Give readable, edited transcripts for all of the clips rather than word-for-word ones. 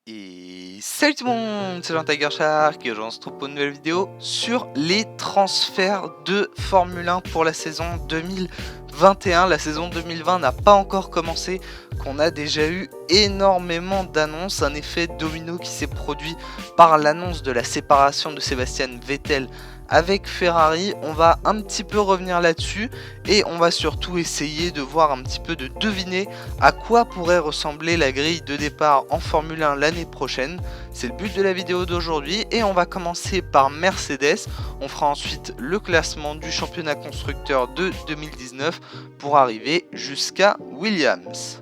Et salut tout le monde, c'est Jean Tiger Shark et aujourd'hui on se retrouve pour une nouvelle vidéo sur les transferts de Formule 1 pour la saison 2021. La saison 2020 n'a pas encore commencé, qu'on a déjà eu énormément d'annonces, un effet domino qui s'est produit par l'annonce de la séparation de Sébastien Vettel avec Ferrari. On va un petit peu revenir là-dessus et on va surtout essayer de voir un petit peu, de deviner à quoi pourrait ressembler la grille de départ en Formule 1 l'année prochaine. C'est le but de la vidéo d'aujourd'hui et on va commencer par Mercedes. On fera ensuite le classement du championnat constructeur de 2019 pour arriver jusqu'à Williams.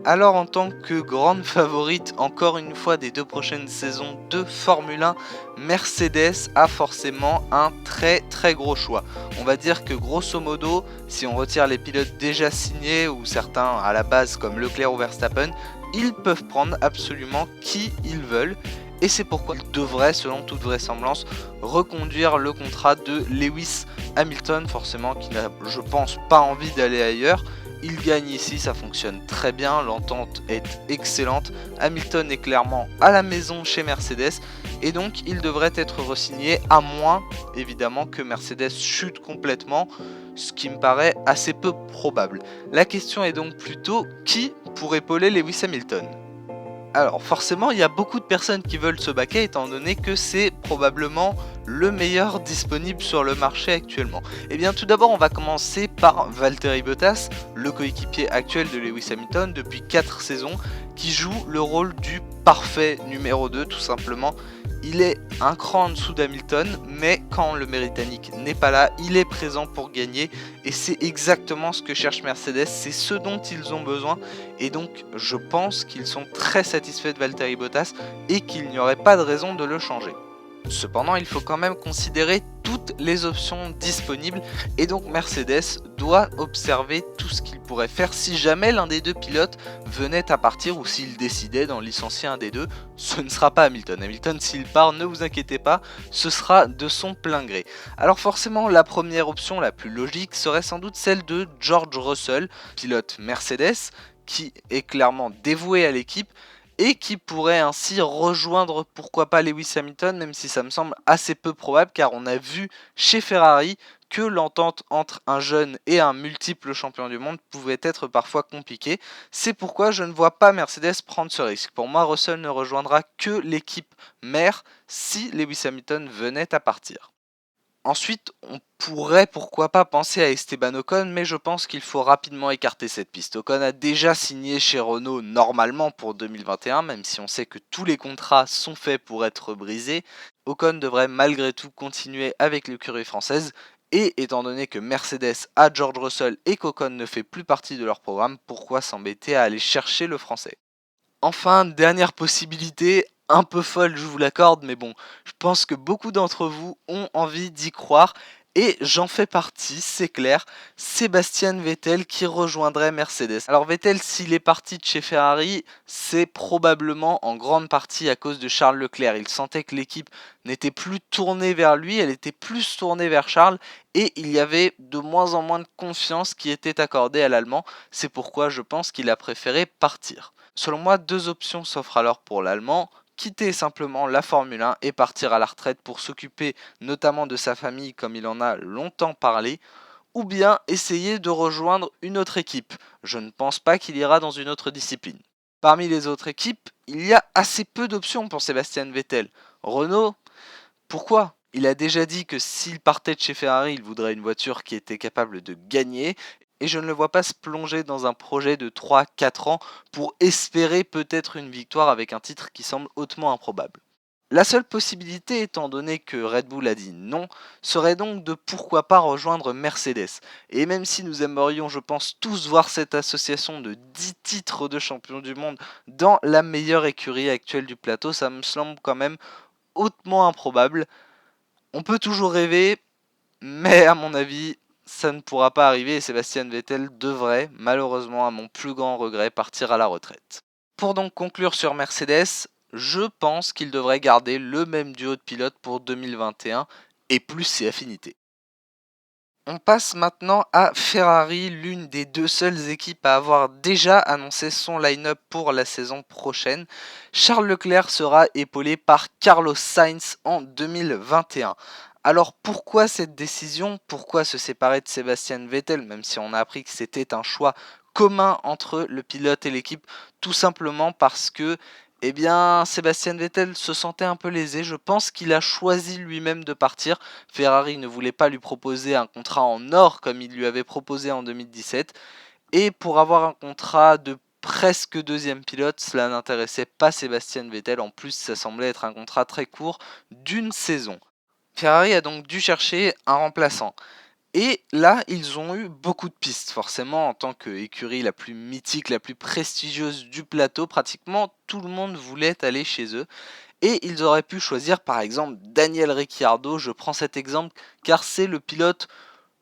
Alors en tant que grande favorite encore une fois des deux prochaines saisons de Formule 1, Mercedes a forcément un très gros choix. On va dire que grosso modo, si on retire les pilotes déjà signés ou certains à la base comme Leclerc ou Verstappen, ils peuvent prendre absolument qui ils veulent. Et c'est pourquoi ils devraient, selon toute vraisemblance, reconduire le contrat de Lewis Hamilton, forcément qui n'a, je pense, pas envie d'aller ailleurs. Il gagne ici, ça fonctionne très bien, l'entente est excellente. Hamilton est clairement à la maison chez Mercedes et donc il devrait être re-signé, à moins évidemment que Mercedes chute complètement, ce qui me paraît assez peu probable. La question est donc plutôt qui pourrait épauler Lewis Hamilton ? Alors forcément il y a beaucoup de personnes qui veulent ce baquet étant donné que c'est probablement le meilleur disponible sur le marché actuellement. Et bien tout d'abord on va commencer par Valtteri Bottas, le coéquipier actuel de Lewis Hamilton depuis 4 saisons, qui joue le rôle du parfait numéro 2 tout simplement. Il est un cran en dessous d'Hamilton, mais quand le Britannique n'est pas là, il est présent pour gagner et c'est exactement ce que cherche Mercedes, c'est ce dont ils ont besoin et donc je pense qu'ils sont très satisfaits de Valtteri Bottas et qu'il n'y aurait pas de raison de le changer. Cependant, il faut quand même considérer toutes les options disponibles et donc Mercedes doit observer tout ce qu'il pourrait faire si jamais l'un des deux pilotes venait à partir ou s'il décidait d'en licencier un des deux. Ce ne sera pas Hamilton. Hamilton, s'il part, ne vous inquiétez pas, ce sera de son plein gré. Alors forcément, la première option la plus logique serait sans doute celle de George Russell, pilote Mercedes, qui est clairement dévoué à l'équipe et qui pourrait ainsi rejoindre pourquoi pas Lewis Hamilton, même si ça me semble assez peu probable car on a vu chez Ferrari que l'entente entre un jeune et un multiple champion du monde pouvait être parfois compliquée. C'est pourquoi je ne vois pas Mercedes prendre ce risque. Pour moi, Russell ne rejoindra que l'équipe mère si Lewis Hamilton venait à partir. Ensuite, on pourrait pourquoi pas penser à Esteban Ocon, mais je pense qu'il faut rapidement écarter cette piste. Ocon a déjà signé chez Renault normalement pour 2021, même si on sait que tous les contrats sont faits pour être brisés. Ocon devrait malgré tout continuer avec l'écurie française, et étant donné que Mercedes a George Russell et qu'Ocon ne fait plus partie de leur programme, pourquoi s'embêter à aller chercher le français ? Enfin, dernière possibilité, un peu folle, je vous l'accorde, mais bon, je pense que beaucoup d'entre vous ont envie d'y croire, et j'en fais partie, c'est clair, Sébastien Vettel qui rejoindrait Mercedes. Alors Vettel, s'il est parti de chez Ferrari, c'est probablement en grande partie à cause de Charles Leclerc. Il sentait que l'équipe n'était plus tournée vers lui, elle était plus tournée vers Charles, et il y avait de moins en moins de confiance qui était accordée à l'Allemand. C'est pourquoi je pense qu'il a préféré partir. Selon moi, deux options s'offrent alors pour l'Allemand: quitter simplement la Formule 1 et partir à la retraite pour s'occuper notamment de sa famille comme il en a longtemps parlé, ou bien essayer de rejoindre une autre équipe. Je ne pense pas qu'il ira dans une autre discipline. Parmi les autres équipes, il y a assez peu d'options pour Sébastien Vettel. Renault, pourquoi ? Il a déjà dit que s'il partait de chez Ferrari, il voudrait une voiture qui était capable de gagner, et je ne le vois pas se plonger dans un projet de 3-4 ans pour espérer peut-être une victoire avec un titre qui semble hautement improbable. La seule possibilité, étant donné que Red Bull a dit non, serait donc de pourquoi pas rejoindre Mercedes. Et même si nous aimerions, je pense, tous voir cette association de 10 titres de champion du monde dans la meilleure écurie actuelle du plateau, ça me semble quand même hautement improbable. On peut toujours rêver, mais à mon avis, ça ne pourra pas arriver et Sébastien Vettel devrait, malheureusement à mon plus grand regret, partir à la retraite. Pour donc conclure sur Mercedes, je pense qu'il devrait garder le même duo de pilotes pour 2021 et plus ses affinités. On passe maintenant à Ferrari, l'une des deux seules équipes à avoir déjà annoncé son line-up pour la saison prochaine. Charles Leclerc sera épaulé par Carlos Sainz en 2021. Alors pourquoi cette décision? Pourquoi se séparer de Sébastien Vettel, même si on a appris que c'était un choix commun entre le pilote et l'équipe? Tout simplement parce que eh bien, Sébastien Vettel se sentait un peu lésé. Je pense qu'il a choisi lui-même de partir. Ferrari ne voulait pas lui proposer un contrat en or comme il lui avait proposé en 2017. Et pour avoir un contrat de presque deuxième pilote, cela n'intéressait pas Sébastien Vettel. En plus, ça semblait être un contrat très court d'une saison. Ferrari a donc dû chercher un remplaçant. Et là, ils ont eu beaucoup de pistes. Forcément, en tant qu'écurie la plus mythique, la plus prestigieuse du plateau, pratiquement tout le monde voulait aller chez eux. Et ils auraient pu choisir par exemple Daniel Ricciardo. Je prends cet exemple car c'est le pilote,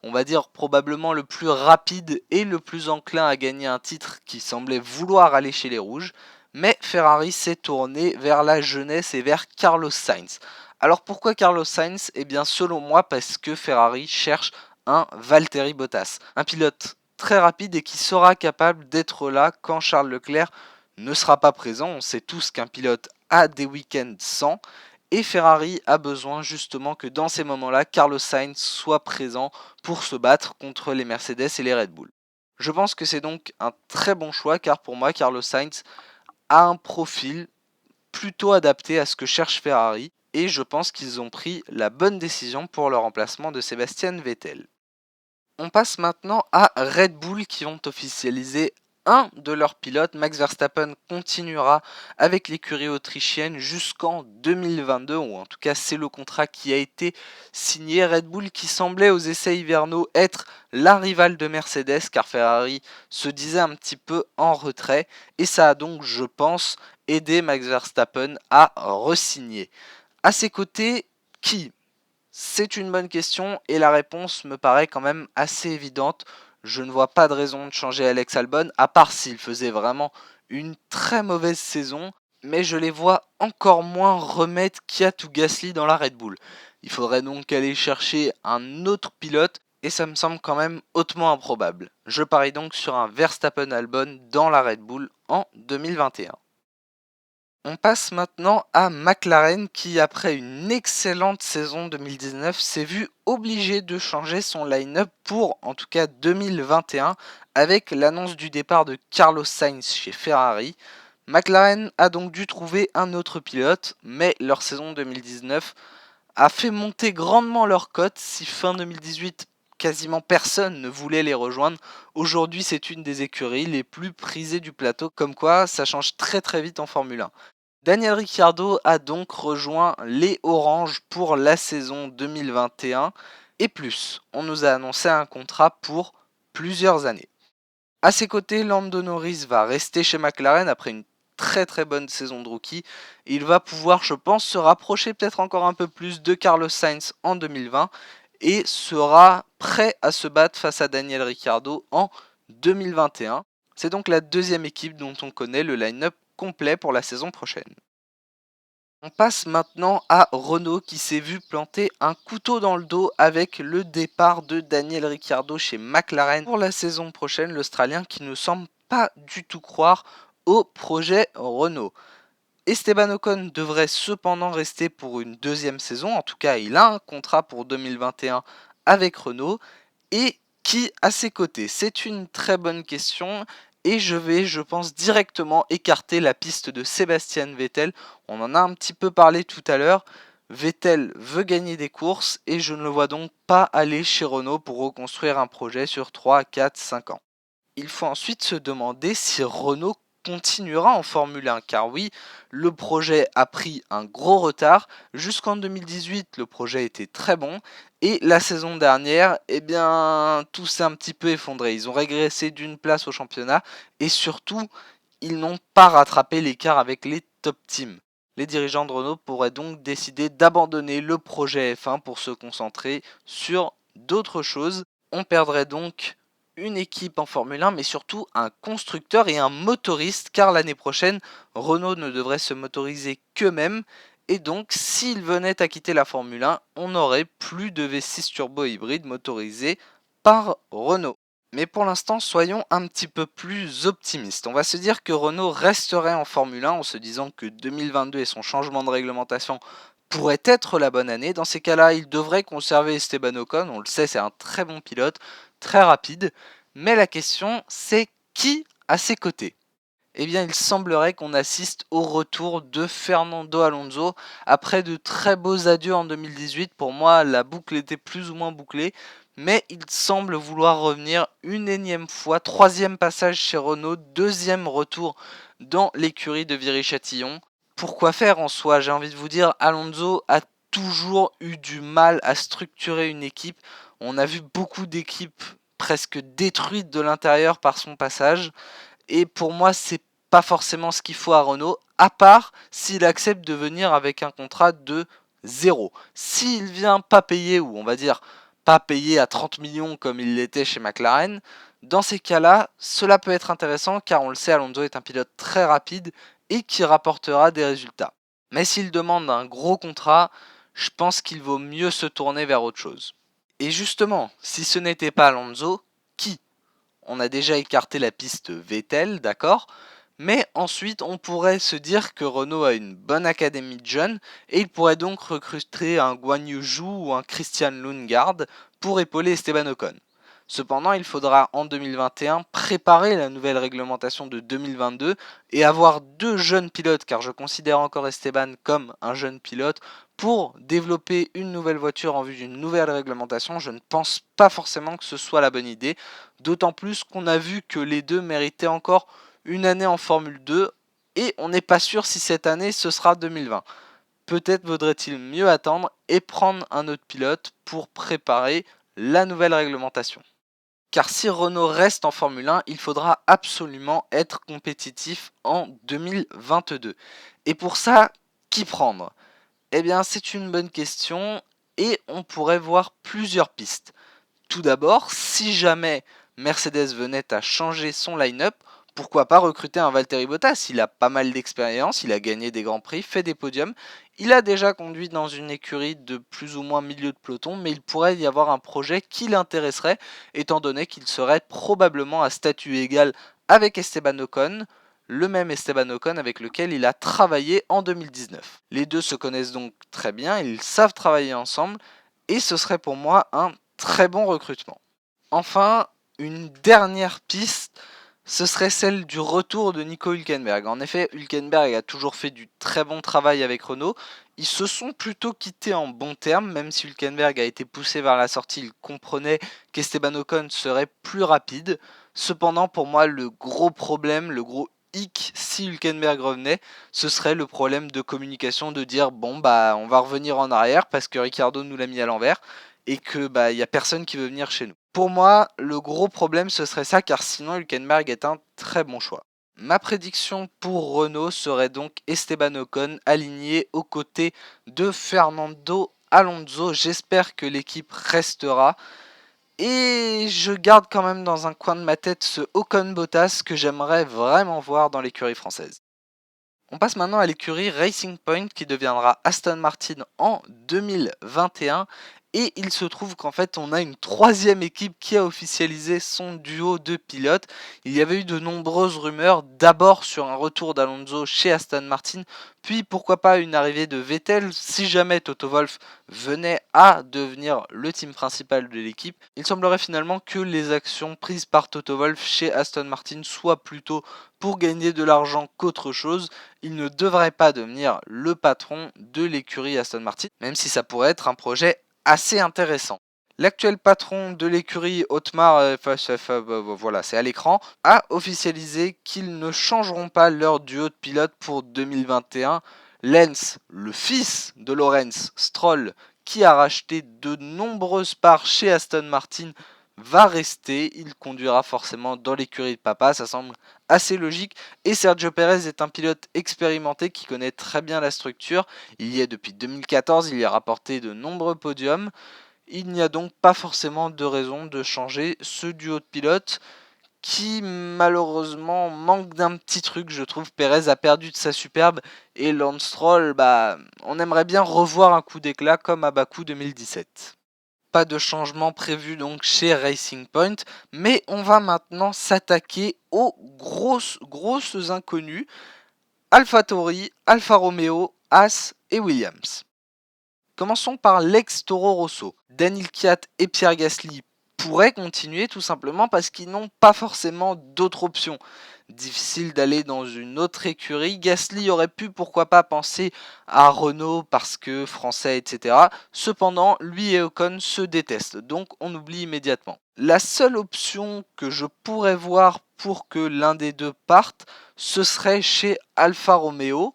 on va dire probablement le plus rapide et le plus enclin à gagner un titre qui semblait vouloir aller chez les rouges. Mais Ferrari s'est tourné vers la jeunesse et vers Carlos Sainz. Alors pourquoi Carlos Sainz? Eh bien selon moi parce que Ferrari cherche un Valtteri Bottas, un pilote très rapide et qui sera capable d'être là quand Charles Leclerc ne sera pas présent. On sait tous qu'un pilote a des week-ends sans, et Ferrari a besoin justement que dans ces moments-là, Carlos Sainz soit présent pour se battre contre les Mercedes et les Red Bull. Je pense que c'est donc un très bon choix car pour moi, Carlos Sainz a un profil plutôt adapté à ce que cherche Ferrari et je pense qu'ils ont pris la bonne décision pour le remplacement de Sébastien Vettel. On passe maintenant à Red Bull qui ont officialisé un de leurs pilotes. Max Verstappen continuera avec l'écurie autrichienne jusqu'en 2022, ou en tout cas c'est le contrat qui a été signé. Red Bull qui semblait aux essais hivernaux être la rivale de Mercedes car Ferrari se disait un petit peu en retrait et ça a donc, je pense, aidé Max Verstappen à re-signer. À ses côtés, qui? C'est une bonne question et la réponse me paraît quand même assez évidente. Je ne vois pas de raison de changer Alex Albon, à part s'il faisait vraiment une très mauvaise saison, mais je les vois encore moins remettre Kiat ou Gasly dans la Red Bull. Il faudrait donc aller chercher un autre pilote et ça me semble quand même hautement improbable. Je parie donc sur un Verstappen Albon dans la Red Bull en 2021. On passe maintenant à McLaren qui, après une excellente saison 2019, s'est vu obligé de changer son line-up pour en tout cas 2021 avec l'annonce du départ de Carlos Sainz chez Ferrari. McLaren a donc dû trouver un autre pilote, mais leur saison 2019 a fait monter grandement leur cote. Si fin 2018 quasiment personne ne voulait les rejoindre, aujourd'hui c'est une des écuries les plus prisées du plateau, comme quoi ça change très très vite en Formule 1. Daniel Ricciardo a donc rejoint les Oranges pour la saison 2021 et plus. On nous a annoncé un contrat pour plusieurs années. À ses côtés, Lando Norris va rester chez McLaren après une très très bonne saison de rookie. Il va pouvoir, je pense, se rapprocher peut-être encore un peu plus de Carlos Sainz en 2020 et sera prêt à se battre face à Daniel Ricciardo en 2021. C'est donc la deuxième équipe dont on connaît le line-up complet pour la saison prochaine. On passe maintenant à Renault qui s'est vu planter un couteau dans le dos avec le départ de Daniel Ricciardo chez McLaren pour la saison prochaine, l'Australien qui ne semble pas du tout croire au projet Renault. Esteban Ocon devrait cependant rester pour une deuxième saison, en tout cas il a un contrat pour 2021 avec Renault, et qui à ses côtés? C'est une très bonne question et je pense, directement écarter la piste de Sébastien Vettel. On en a un petit peu parlé tout à l'heure. Vettel veut gagner des courses et je ne le vois donc pas aller chez Renault pour reconstruire un projet sur 3, 4, 5 ans. Il faut ensuite se demander si Renault continuera en Formule 1, car oui, le projet a pris un gros retard. Jusqu'en 2018, le projet était très bon, et la saison dernière, eh bien, tout s'est un petit peu effondré. Ils ont régressé d'une place au championnat, et surtout, ils n'ont pas rattrapé l'écart avec les top teams. Les dirigeants de Renault pourraient donc décider d'abandonner le projet F1 pour se concentrer sur d'autres choses. On perdrait donc une équipe en Formule 1, mais surtout un constructeur et un motoriste, car l'année prochaine, Renault ne devrait se motoriser qu'eux-mêmes, Et donc, s'il venait à quitter la Formule 1, on n'aurait plus de V6 turbo hybride motorisé par Renault. Mais pour l'instant, soyons un petit peu plus optimistes. On va se dire que Renault resterait en Formule 1 en se disant que 2022 et son changement de réglementation pourrait être la bonne année. Dans ces cas-là, il devrait conserver Esteban Ocon. On le sait, c'est un très bon pilote, très rapide. Mais la question, c'est qui à ses côtés? Eh bien, il semblerait qu'on assiste au retour de Fernando Alonso. Après de très beaux adieux en 2018, pour moi, la boucle était plus ou moins bouclée. Mais il semble vouloir revenir une énième fois. Troisième passage chez Renault, deuxième retour dans l'écurie de Viry-Châtillon. Pourquoi faire en soi? J'ai envie de vous dire, Alonso a toujours eu du mal à structurer une équipe. On a vu beaucoup d'équipes presque détruites de l'intérieur par son passage. Et pour moi, c'est pas forcément ce qu'il faut à Renault, à part s'il accepte de venir avec un contrat de 0. S'il vient pas payer, ou on va dire pas payer à 30 millions comme il l'était chez McLaren, dans ces cas-là, cela peut être intéressant car on le sait, Alonso est un pilote très rapide et qui rapportera des résultats. Mais s'il demande un gros contrat, je pense qu'il vaut mieux se tourner vers autre chose. Et justement, si ce n'était pas Alonso, qui? On a déjà écarté la piste Vettel, d'accord, mais ensuite on pourrait se dire que Renault a une bonne académie de jeunes et il pourrait donc recruter un Guan Yu Zhou ou un Christian Lundgaard pour épauler Esteban Ocon. Cependant, il faudra en 2021 préparer la nouvelle réglementation de 2022 et avoir deux jeunes pilotes, car je considère encore Esteban comme un jeune pilote, pour développer une nouvelle voiture en vue d'une nouvelle réglementation. Je ne pense pas forcément que ce soit la bonne idée, d'autant plus qu'on a vu que les deux méritaient encore une année en Formule 2 et on n'est pas sûr si cette année ce sera 2020. Peut-être vaudrait-il mieux attendre et prendre un autre pilote pour préparer la nouvelle réglementation. Car si Renault reste en Formule 1, il faudra absolument être compétitif en 2022. Et pour ça, qui prendre? Eh bien, c'est une bonne question et on pourrait voir plusieurs pistes. Tout d'abord, si jamais Mercedes venait à changer son line-up, pourquoi pas recruter un Valtteri Bottas? Il a pas mal d'expérience, il a gagné des grands prix, fait des podiums, il a déjà conduit dans une écurie de plus ou moins milieu de peloton, mais il pourrait y avoir un projet qui l'intéresserait, étant donné qu'il serait probablement à statut égal avec Esteban Ocon, le même Esteban Ocon avec lequel il a travaillé en 2019. Les deux se connaissent donc très bien, ils savent travailler ensemble, et ce serait pour moi un très bon recrutement. Enfin, une dernière piste, ce serait celle du retour de Nico Hülkenberg. En effet, Hülkenberg a toujours fait du très bon travail avec Renault. Ils se sont plutôt quittés en bons termes, même si Hülkenberg a été poussé vers la sortie, il comprenait qu'Esteban Ocon serait plus rapide. Cependant, pour moi, le gros problème, le gros hic, si Hülkenberg revenait, ce serait le problème de communication, de dire bon bah on va revenir en arrière parce que Ricardo nous l'a mis à l'envers et que bah il y a personne qui veut venir chez nous. Pour moi, le gros problème ce serait ça, car sinon Hülkenberg est un très bon choix. Ma prédiction pour Renault serait donc Esteban Ocon aligné aux côtés de Fernando Alonso. J'espère que l'équipe restera. Et je garde quand même dans un coin de ma tête ce Ocon Bottas que j'aimerais vraiment voir dans l'écurie française. On passe maintenant à l'écurie Racing Point qui deviendra Aston Martin en 2021. Et il se trouve qu'en fait on a une troisième équipe qui a officialisé son duo de pilotes. Il y avait eu de nombreuses rumeurs, d'abord sur un retour d'Alonso chez Aston Martin, puis pourquoi pas une arrivée de Vettel si jamais Toto Wolff venait à devenir le team principal de l'équipe. Il semblerait finalement que les actions prises par Toto Wolff chez Aston Martin soient plutôt pour gagner de l'argent qu'autre chose. Il ne devrait pas devenir le patron de l'écurie Aston Martin, même si ça pourrait être un projet assez intéressant. L'actuel patron de l'écurie, Otmar, voilà, c'est à l'écran, a officialisé qu'ils ne changeront pas leur duo de pilotes pour 2021. Lance, le fils de Lawrence Stroll, qui a racheté de nombreuses parts chez Aston Martin, va rester. Il conduira forcément dans l'écurie de papa, ça semble assez logique. Et Sergio Perez est un pilote expérimenté qui connaît très bien la structure. Il y est depuis 2014, il y a rapporté de nombreux podiums. Il n'y a donc pas forcément de raison de changer ce duo de pilotes qui malheureusement manque d'un petit truc, je trouve. Pérez a perdu de sa superbe et Lance Stroll, on aimerait bien revoir un coup d'éclat comme à Bakou 2017. Pas de changement prévu donc chez Racing Point, mais on va maintenant s'attaquer aux grosses inconnues, AlphaTauri, Alfa Romeo, Haas et Williams. Commençons par l'ex-Toro Rosso. Daniil Kvyat et Pierre Gasly pourraient continuer tout simplement parce qu'ils n'ont pas forcément d'autres options. Difficile d'aller dans une autre écurie. Gasly aurait pu pourquoi pas penser à Renault parce que français, etc. Cependant, lui et Ocon se détestent, donc on oublie immédiatement. La seule option que je pourrais voir pour que l'un des deux parte, ce serait chez Alfa Romeo.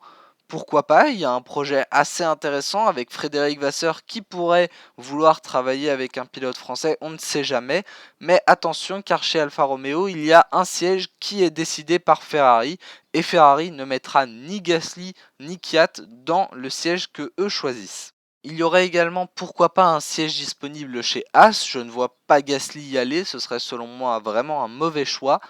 Pourquoi pas, il y a un projet assez intéressant avec Frédéric Vasseur qui pourrait vouloir travailler avec un pilote français, on ne sait jamais. Mais attention car chez Alfa Romeo, il y a un siège qui est décidé par Ferrari et Ferrari ne mettra ni Gasly ni Kvyat dans le siège que eux choisissent. Il y aurait également pourquoi pas un siège disponible chez Haas, je ne vois pas Gasly y aller, ce serait selon moi vraiment un mauvais choix.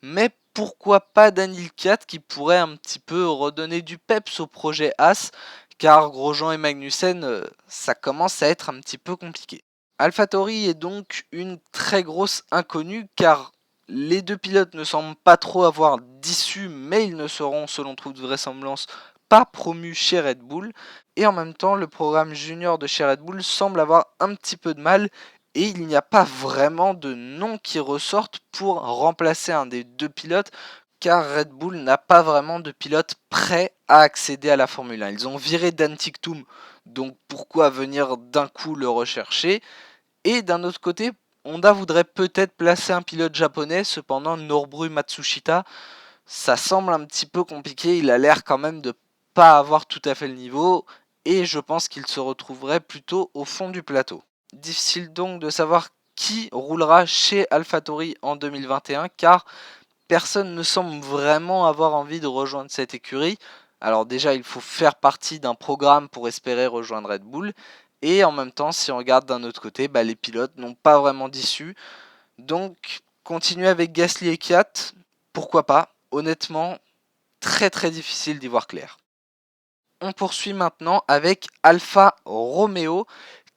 Mais pourquoi pas Daniil Kvyat qui pourrait un petit peu redonner du peps au projet As, car Grosjean et Magnussen, ça commence à être un petit peu compliqué. AlphaTauri est donc une très grosse inconnue, car les deux pilotes ne semblent pas trop avoir d'issue, mais ils ne seront, selon toute vraisemblance, pas promus chez Red Bull. Et en même temps, le programme junior de chez Red Bull semble avoir un petit peu de mal, et il n'y a pas vraiment de nom qui ressortent pour remplacer un des deux pilotes, car Red Bull n'a pas vraiment de pilote prêt à accéder à la Formule 1. Ils ont viré Dan Ticktum, donc pourquoi venir d'un coup le rechercher? Et d'un autre côté, Honda voudrait peut-être placer un pilote japonais, cependant Norbru Matsushita, ça semble un petit peu compliqué, il a l'air quand même de pas avoir tout à fait le niveau, et je pense qu'il se retrouverait plutôt au fond du plateau. Difficile donc de savoir qui roulera chez AlphaTauri en 2021 car personne ne semble vraiment avoir envie de rejoindre cette écurie. Alors déjà il faut faire partie d'un programme pour espérer rejoindre Red Bull et en même temps si on regarde d'un autre côté les pilotes n'ont pas vraiment d'issue. Donc continuer avec Gasly et Kvyat, pourquoi pas. Honnêtement très difficile d'y voir clair. On poursuit maintenant avec Alfa Romeo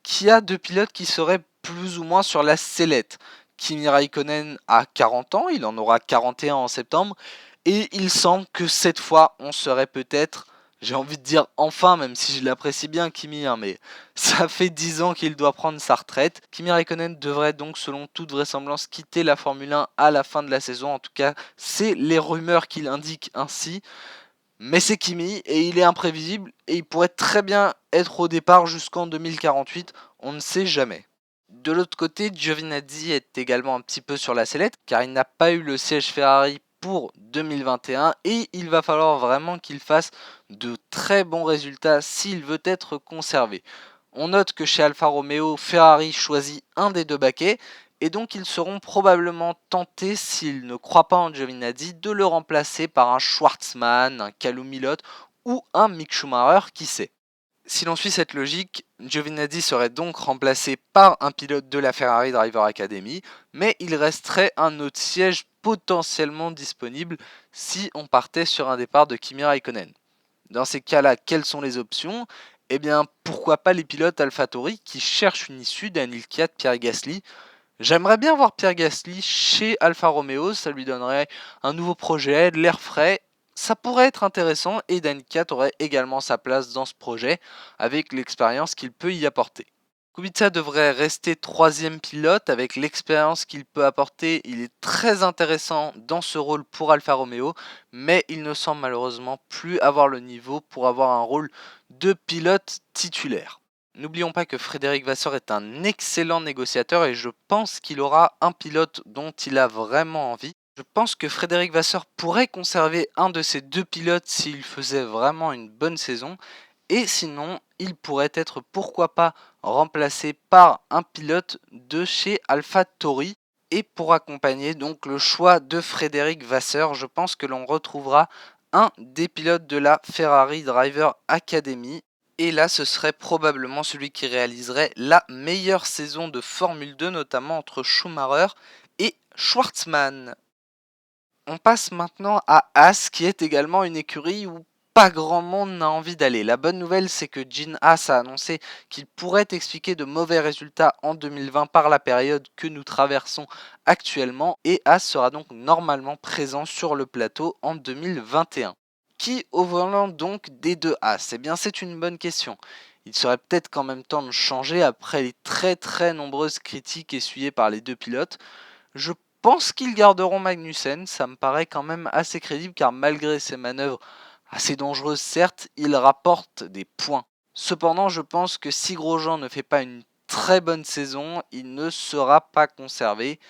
qui a deux pilotes qui seraient plus ou moins sur la sellette. Kimi Raikkonen a 40 ans, il en aura 41 en septembre, et il semble que cette fois, on serait peut-être, j'ai envie de dire enfin, même si je l'apprécie bien Kimi, mais ça fait 10 ans qu'il doit prendre sa retraite. Kimi Raikkonen devrait donc, selon toute vraisemblance, quitter la Formule 1 à la fin de la saison. En tout cas, c'est les rumeurs qui l'indiquent ainsi. Mais c'est Kimi et il est imprévisible et il pourrait très bien être au départ jusqu'en 2048, on ne sait jamais. De l'autre côté, Giovinazzi est également un petit peu sur la sellette car il n'a pas eu le siège Ferrari pour 2021 et il va falloir vraiment qu'il fasse de très bons résultats s'il veut être conservé. On note que chez Alfa Romeo, Ferrari choisit un des deux baquets et donc ils seront probablement tentés, s'ils ne croient pas en Giovinazzi, de le remplacer par un Schwartzman, un Callum Ilott ou un Mick Schumacher, qui sait. Si l'on suit cette logique, Giovinazzi serait donc remplacé par un pilote de la Ferrari Driver Academy, mais il resterait un autre siège potentiellement disponible si on partait sur un départ de Kimi Raikkonen. Dans ces cas-là, quelles sont les options? Eh bien, pourquoi pas les pilotes AlphaTauri qui cherchent une issue, Daniil Kvyat, Pierre Gasly. J'aimerais bien voir Pierre Gasly chez Alfa Romeo, ça lui donnerait un nouveau projet, de l'air frais, ça pourrait être intéressant et Daniil Kvyat aurait également sa place dans ce projet avec l'expérience qu'il peut y apporter. Kubica devrait rester troisième pilote avec l'expérience qu'il peut apporter, il est très intéressant dans ce rôle pour Alfa Romeo, mais il ne semble malheureusement plus avoir le niveau pour avoir un rôle de pilote titulaire. N'oublions pas que Frédéric Vasseur est un excellent négociateur et je pense qu'il aura un pilote dont il a vraiment envie. Je pense que Frédéric Vasseur pourrait conserver un de ces deux pilotes s'il faisait vraiment une bonne saison. Et sinon, il pourrait être pourquoi pas remplacé par un pilote de chez AlphaTauri. Et pour accompagner donc le choix de Frédéric Vasseur, je pense que l'on retrouvera un des pilotes de la Ferrari Driver Academy. Et là, ce serait probablement celui qui réaliserait la meilleure saison de Formule 2, notamment entre Schumacher et Schwartzman. On passe maintenant à Haas, qui est également une écurie où pas grand monde n'a envie d'aller. La bonne nouvelle, c'est que Gene Haas a annoncé qu'il pourrait expliquer de mauvais résultats en 2020 par la période que nous traversons actuellement, et Haas sera donc normalement présent sur le plateau en 2021. Qui au volant donc des deux Haas? Eh bien, c'est une bonne question. Il serait peut-être qu'en même temps de changer après les très nombreuses critiques essuyées par les deux pilotes. Je pense qu'ils garderont Magnussen, ça me paraît quand même assez crédible car malgré ses manœuvres assez dangereuses certes, il rapporte des points. Cependant, je pense que si Grosjean ne fait pas une très bonne saison, il ne sera pas conservé.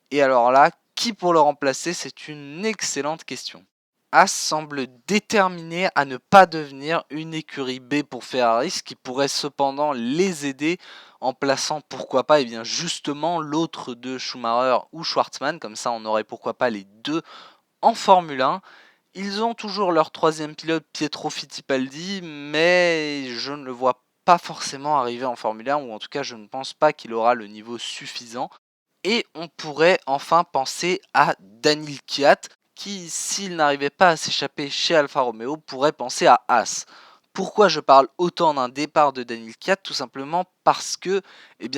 Et alors là, qui pour le remplacer? C'est une excellente question. Haas semble déterminé à ne pas devenir une écurie B pour Ferrari, ce qui pourrait cependant les aider en plaçant pourquoi pas justement l'autre de Schumacher ou Schwartzmann, comme ça on aurait pourquoi pas les deux en Formule 1. Ils ont toujours leur troisième pilote Pietro Fittipaldi, mais je ne le vois pas forcément arriver en Formule 1, ou en tout cas je ne pense pas qu'il aura le niveau suffisant. Et on pourrait enfin penser à Daniil Kvyat, qui, s'il n'arrivait pas à s'échapper chez Alfa Romeo, pourrait penser à Haas. Pourquoi je parle autant d'un départ de Daniil Kvyat? Tout simplement parce que,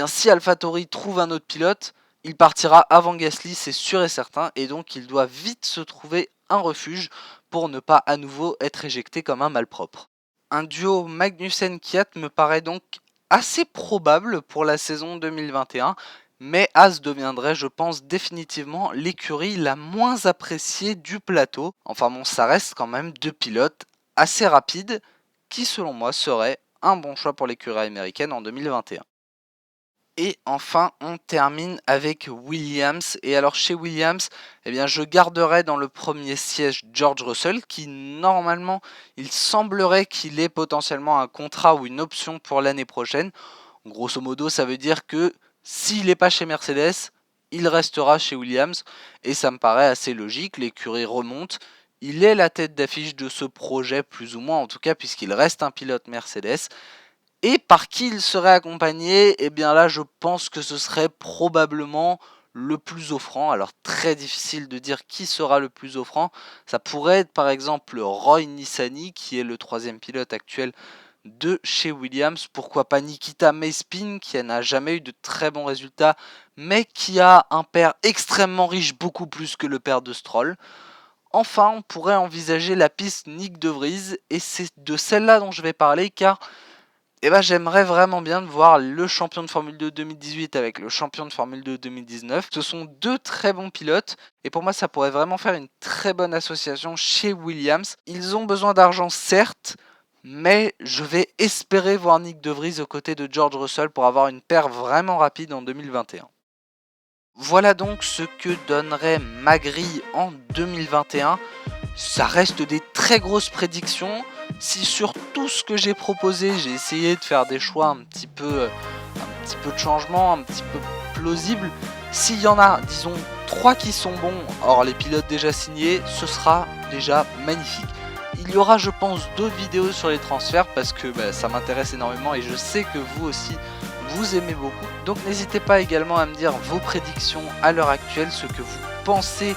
si AlphaTauri trouve un autre pilote, il partira avant Gasly, c'est sûr et certain, et donc il doit vite se trouver un refuge pour ne pas à nouveau être éjecté comme un malpropre. Un duo Magnussen-Kvyat me paraît donc assez probable pour la saison 2021, mais Haas deviendrait, je pense, définitivement l'écurie la moins appréciée du plateau. Enfin bon, ça reste quand même deux pilotes assez rapides qui, selon moi, seraient un bon choix pour l'écurie américaine en 2021. Et enfin, on termine avec Williams. Et alors chez Williams, je garderai dans le premier siège George Russell, qui normalement, il semblerait qu'il ait potentiellement un contrat ou une option pour l'année prochaine. Grosso modo, ça veut dire que s'il n'est pas chez Mercedes, il restera chez Williams. Et ça me paraît assez logique, l'écurie remonte. Il est la tête d'affiche de ce projet, plus ou moins en tout cas, puisqu'il reste un pilote Mercedes. Et par qui il serait accompagné? Eh bien là, je pense que ce serait probablement le plus offrant. Alors très difficile de dire qui sera le plus offrant. Ça pourrait être par exemple Roy Nissany, qui est le troisième pilote actuel de chez Williams. Pourquoi pas Nikita Mazepin, qui n'a jamais eu de très bons résultats, mais qui a un père extrêmement riche, beaucoup plus que le père de Stroll. Enfin, on pourrait envisager la piste Nyck de Vries, et c'est de celle-là dont je vais parler, car j'aimerais vraiment bien voir le champion de Formule 2 2018 avec le champion de Formule 2 2019. Ce sont deux très bons pilotes et pour moi ça pourrait vraiment faire une très bonne association chez Williams. Ils ont besoin d'argent certes, mais je vais espérer voir Nyck de Vries aux côtés de George Russell pour avoir une paire vraiment rapide en 2021. Voilà donc ce que donnerait ma grille en 2021. Ça reste des très grosses prédictions. Si sur tout ce que j'ai proposé, j'ai essayé de faire des choix un petit peu de changement, un petit peu plausible, s'il y en a, disons, 3 qui sont bons, hors les pilotes déjà signés, ce sera déjà magnifique. Il y aura, je pense, d'autres vidéos sur les transferts parce que ça m'intéresse énormément et je sais que vous aussi, vous aimez beaucoup. Donc n'hésitez pas également à me dire vos prédictions à l'heure actuelle, ce que vous pensez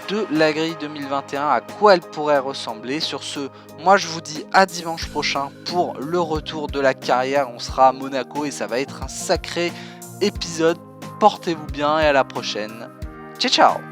de la grille 2021, à quoi elle pourrait ressembler. Sur ce, moi je vous dis à dimanche prochain pour le retour de la carrière. On sera à Monaco et ça va être un sacré épisode. Portez-vous bien et à la prochaine. Ciao ciao.